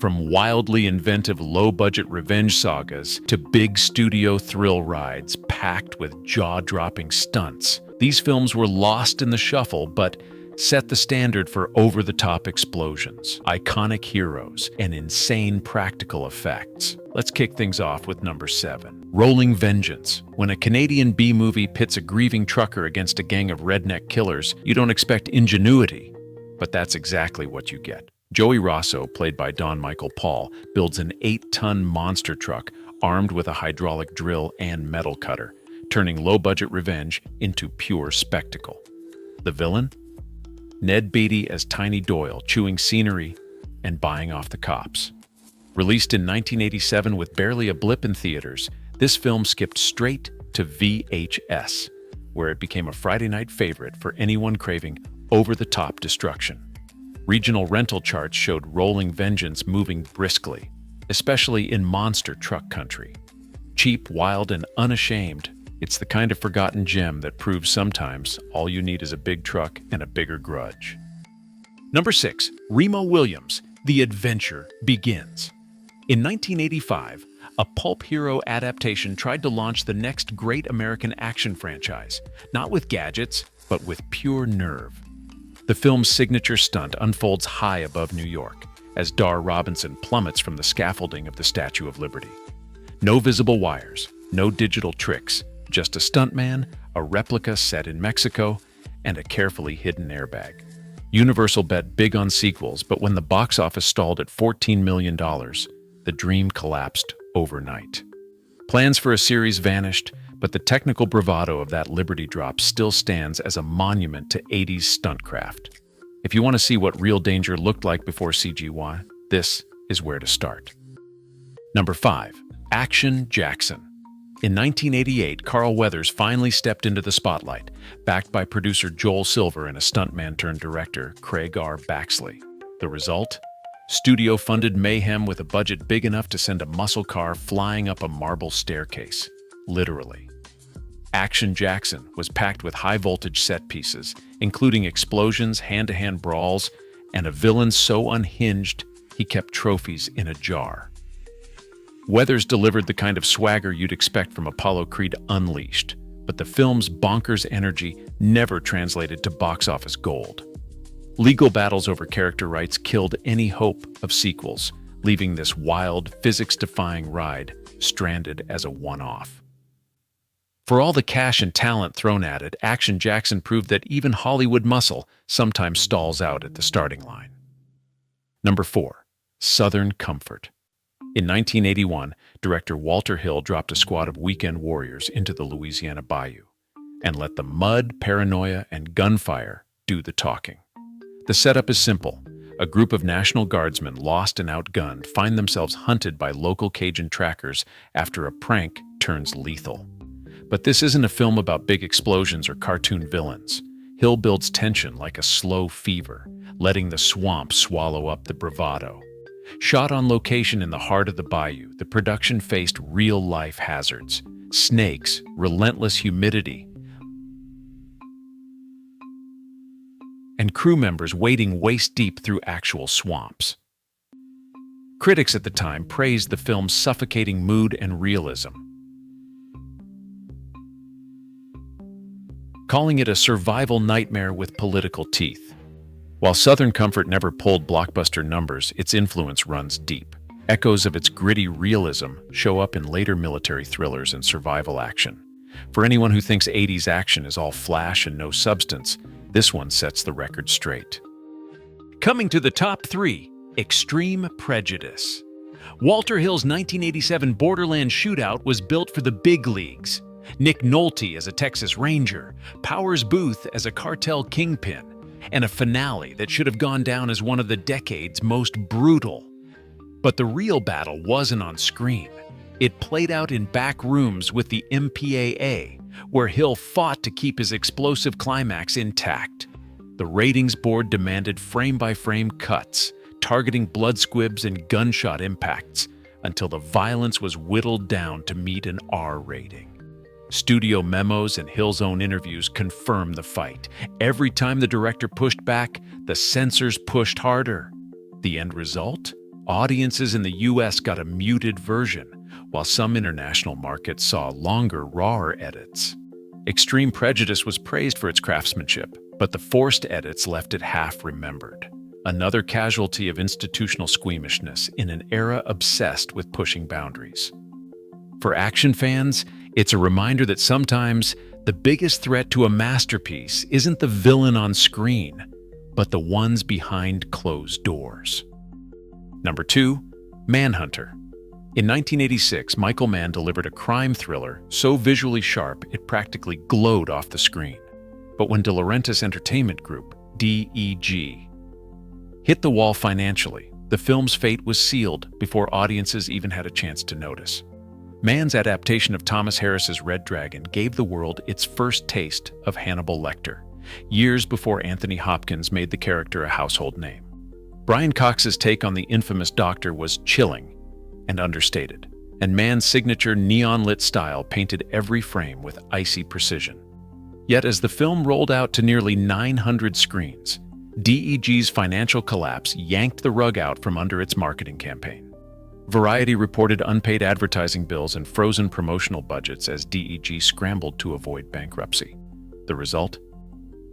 From wildly inventive low-budget revenge sagas to big studio thrill rides packed with jaw-dropping stunts, these films were lost in the shuffle but set the standard for over-the-top explosions, iconic heroes, and insane practical effects. Let's kick things off with number 7. Rolling Vengeance. When a Canadian B-movie pits a grieving trucker against a gang of redneck killers, you don't expect ingenuity, but that's exactly what you get. Joey Rosso, played by Don Michael Paul, builds an 8-ton monster truck armed with a hydraulic drill and metal cutter, turning low-budget revenge into pure spectacle. The villain? Ned Beatty as Tiny Doyle, chewing scenery and buying off the cops. Released in 1987 with barely a blip in theaters, this film skipped straight to VHS, where it became a Friday night favorite for anyone craving over-the-top destruction. Regional rental charts showed Rolling Vengeance moving briskly, especially in monster truck country. Cheap, wild, and unashamed, it's the kind of forgotten gem that proves sometimes all you need is a big truck and a bigger grudge. Number 6. Remo Williams, The Adventure Begins. In 1985, a pulp hero adaptation tried to launch the next great American action franchise, not with gadgets, but with pure nerve. The film's signature stunt unfolds high above New York, as Dar Robinson plummets from the scaffolding of the Statue of Liberty. No visible wires, no digital tricks, just a stuntman, a replica set in Mexico, and a carefully hidden airbag. Universal bet big on sequels, but when the box office stalled at $14 million, the dream collapsed overnight. Plans for a series vanished, but the technical bravado of that Liberty drop still stands as a monument to 80s stuntcraft. If you want to see what real danger looked like before CGI, this is where to start. Number 5. Action Jackson. In 1988, Carl Weathers finally stepped into the spotlight, backed by producer Joel Silver and a stuntman-turned-director, Craig R. Baxley. The result? Studio-funded mayhem with a budget big enough to send a muscle car flying up a marble staircase. Literally. Action Jackson was packed with high-voltage set pieces, including explosions, hand-to-hand brawls, and a villain so unhinged he kept trophies in a jar. Weathers delivered the kind of swagger you'd expect from Apollo Creed Unleashed, but the film's bonkers energy never translated to box office gold. Legal battles over character rights killed any hope of sequels, leaving this wild, physics-defying ride stranded as a one-off. For all the cash and talent thrown at it, Action Jackson proved that even Hollywood muscle sometimes stalls out at the starting line. Number 4. Southern Comfort. In 1981, director Walter Hill dropped a squad of weekend warriors into the Louisiana bayou and let the mud, paranoia, and gunfire do the talking. The setup is simple. A group of National Guardsmen, lost and outgunned, find themselves hunted by local Cajun trackers after a prank turns lethal. But this isn't a film about big explosions or cartoon villains. Hill builds tension like a slow fever, letting the swamp swallow up the bravado. Shot on location in the heart of the bayou, the production faced real-life hazards: snakes, relentless humidity, and crew members wading waist-deep through actual swamps. Critics at the time praised the film's suffocating mood and realism, calling it a survival nightmare with political teeth. While Southern Comfort never pulled blockbuster numbers, its influence runs deep. Echoes of its gritty realism show up in later military thrillers and survival action. For anyone who thinks 80s action is all flash and no substance, this one sets the record straight. Coming to the top 3, Extreme Prejudice. Walter Hill's 1987 Borderland Shootout was built for the big leagues. Nick Nolte as a Texas Ranger, Powers Booth as a cartel kingpin, and a finale that should have gone down as one of the decade's most brutal. But the real battle wasn't on screen. It played out in back rooms with the MPAA, where Hill fought to keep his explosive climax intact. The ratings board demanded frame-by-frame cuts, targeting blood squibs and gunshot impacts, until the violence was whittled down to meet an R rating. Studio memos and Hill's own interviews confirm the fight. Every time the director pushed back, the censors pushed harder. The end result? audiences in the US got a muted version, while some international markets saw longer, rawer edits. Extreme Prejudice was praised for its craftsmanship, but the forced edits left it half remembered. Another casualty of institutional squeamishness in an era obsessed with pushing boundaries. For action fans, it's a reminder that sometimes the biggest threat to a masterpiece isn't the villain on screen, but the ones behind closed doors. Number 2, Manhunter. In 1986, Michael Mann delivered a crime thriller so visually sharp it practically glowed off the screen. But when De Laurentiis Entertainment Group, DEG, hit the wall financially, the film's fate was sealed before audiences even had a chance to notice. Mann's adaptation of Thomas Harris's Red Dragon gave the world its first taste of Hannibal Lecter, years before Anthony Hopkins made the character a household name. Brian Cox's take on the infamous Doctor was chilling and understated, and Mann's signature neon-lit style painted every frame with icy precision. Yet as the film rolled out to nearly 900 screens, DEG's financial collapse yanked the rug out from under its marketing campaign. Variety reported unpaid advertising bills and frozen promotional budgets as DEG scrambled to avoid bankruptcy. The result?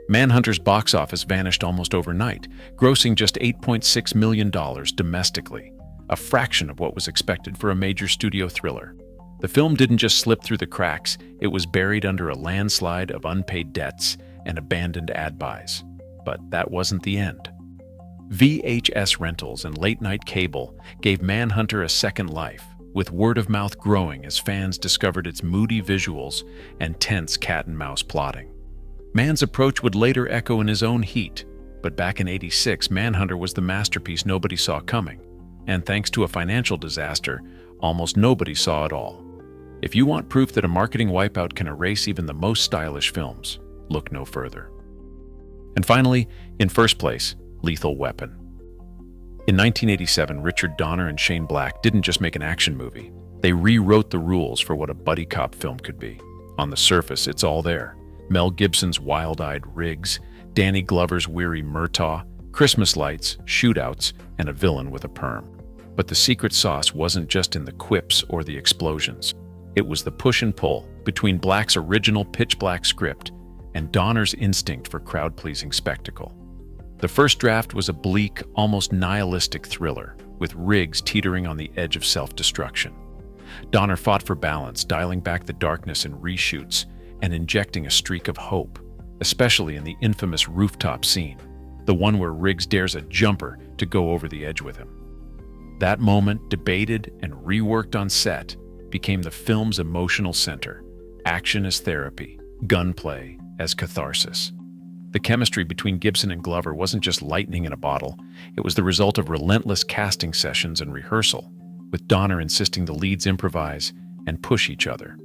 Manhunter's box office vanished almost overnight, grossing just $8.6 million domestically, a fraction of what was expected for a major studio thriller. The film didn't just slip through the cracks, it was buried under a landslide of unpaid debts and abandoned ad buys. But that wasn't the end. VHS rentals and late-night cable gave Manhunter a second life, with word-of-mouth growing as fans discovered its moody visuals and tense cat-and-mouse plotting. Mann's approach would later echo in his own heat, but back in '86, Manhunter was the masterpiece nobody saw coming, and thanks to a financial disaster, almost nobody saw it all. If you want proof that a marketing wipeout can erase even the most stylish films, look no further. And finally, in first place, Lethal Weapon. In 1987, Richard Donner and Shane Black didn't just make an action movie. They rewrote the rules for what a buddy cop film could be. On the surface, it's all there. Mel Gibson's wild-eyed Riggs, Danny Glover's weary Murtaugh, Christmas lights, shootouts, and a villain with a perm. But the secret sauce wasn't just in the quips or the explosions. It was the push and pull between Black's original pitch-black script and Donner's instinct for crowd-pleasing spectacle. The first draft was a bleak, almost nihilistic thriller, with Riggs teetering on the edge of self-destruction. Donner fought for balance, dialing back the darkness in reshoots and injecting a streak of hope, especially in the infamous rooftop scene, the one where Riggs dares a jumper to go over the edge with him. That moment, debated and reworked on set, became the film's emotional center, action as therapy, gunplay as catharsis. The chemistry between Gibson and Glover wasn't just lightning in a bottle, it was the result of relentless casting sessions and rehearsal, with Donner insisting the leads improvise and push each other.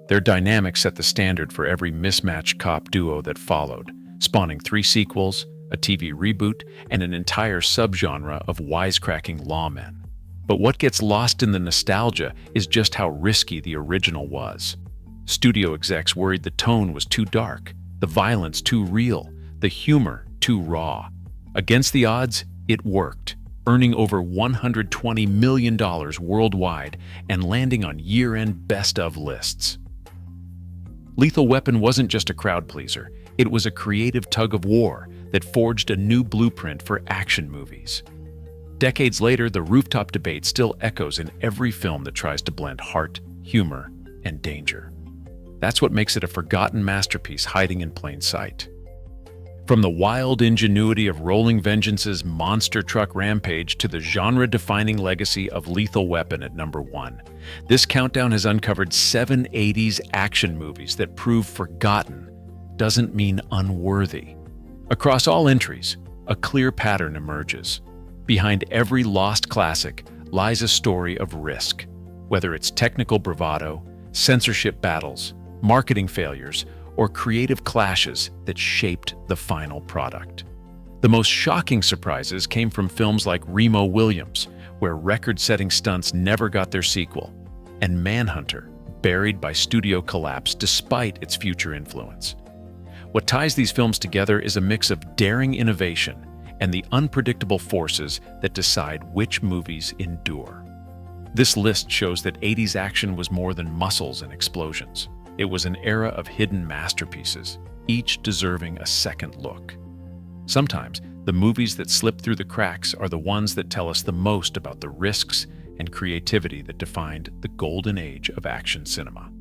Their dynamic set the standard for every mismatched cop duo that followed, spawning 3 sequels, a TV reboot, and an entire subgenre of wisecracking lawmen. But what gets lost in the nostalgia is just how risky the original was. Studio execs worried the tone was too dark, the violence too real, the humor too raw. Against the odds, it worked, earning over $120 million worldwide and landing on year-end best-of lists. Lethal Weapon wasn't just a crowd pleaser, it was a creative tug-of-war that forged a new blueprint for action movies. Decades later, the rooftop debate still echoes in every film that tries to blend heart, humor, and danger. That's what makes it a forgotten masterpiece hiding in plain sight. From the wild ingenuity of Rolling Vengeance's monster truck rampage to the genre-defining legacy of Lethal Weapon at number 1, this countdown has uncovered 7 '80s action movies that prove forgotten doesn't mean unworthy. Across all entries, a clear pattern emerges. Behind every lost classic lies a story of risk, whether it's technical bravado, censorship battles, marketing failures, or creative clashes that shaped the final product. The most shocking surprises came from films like Remo Williams, where record-setting stunts never got their sequel, and Manhunter, buried by studio collapse despite its future influence. What ties these films together is a mix of daring innovation and the unpredictable forces that decide which movies endure. This list shows that 80s action was more than muscles and explosions. It was an era of hidden masterpieces, each deserving a second look. Sometimes, the movies that slip through the cracks are the ones that tell us the most about the risks and creativity that defined the golden age of action cinema.